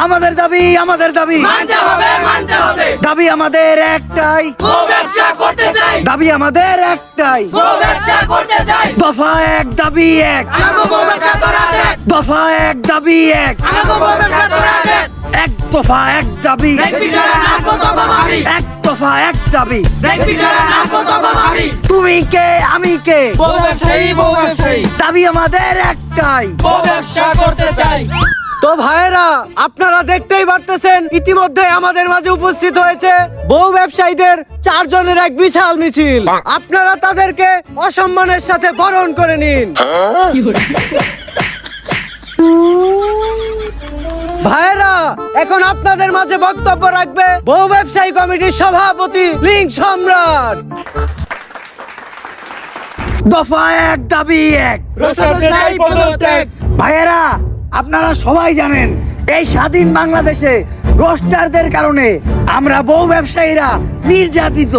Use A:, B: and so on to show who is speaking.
A: আমাদের দাবি
B: মানতে হবে
A: দাবি আমাদের একটাই,
B: বউ ব্যবসা করতে চাই,
A: দাবি আমাদের একটাই।
B: বউ ব্যবসা করতে চাই।
A: দফা এক দাবি এক,
B: আমাকে বউ ব্যবসা তোরা দেখ,
A: দফা এক দাবি এক,
B: আমাকে বউ ব্যবসা তোরা দেখ।
A: এক দফা এক দাবি,
B: দেখবি তোরা নাচবো তখন আমি,
A: এক দফা এক দাবি।
B: দেখবি তোরা নাচবো তখন আমি।
A: তুমি কে আমি কে,
B: বউ ব্যবসায়ী,
A: দাবি আমাদের একটাই।
B: বউ ব্যবসা করতে চাই।
C: তো ভাইয়েরা, আপনারা দেখতেই পারতেছেন ইতিমধ্যে আমাদের মাঝে উপস্থিত হয়েছে বউ ব্যবসায়ীদের 4 জনের এক বিশাল মিছিল। আপনারা তাদেরকে অসম্মানের সাথে বরণ করে নিন। ভাইয়েরা, এখন আপনাদের মাঝে বক্তব্য রাখবে বউ ব্যবসায়ী কমিটির সভাপতি লিঙ্ক সম্রাট।
A: দফা এক দাবি এক।
B: রোশনাই পদত্যাগ।
A: ভাইয়েরা, আপনারা সবাই জানেন এই স্বাধীন বাংলাদেশে রোস্টারদের কারণে আমরা বউ ব্যবসায়ীরা নির্যাতিত।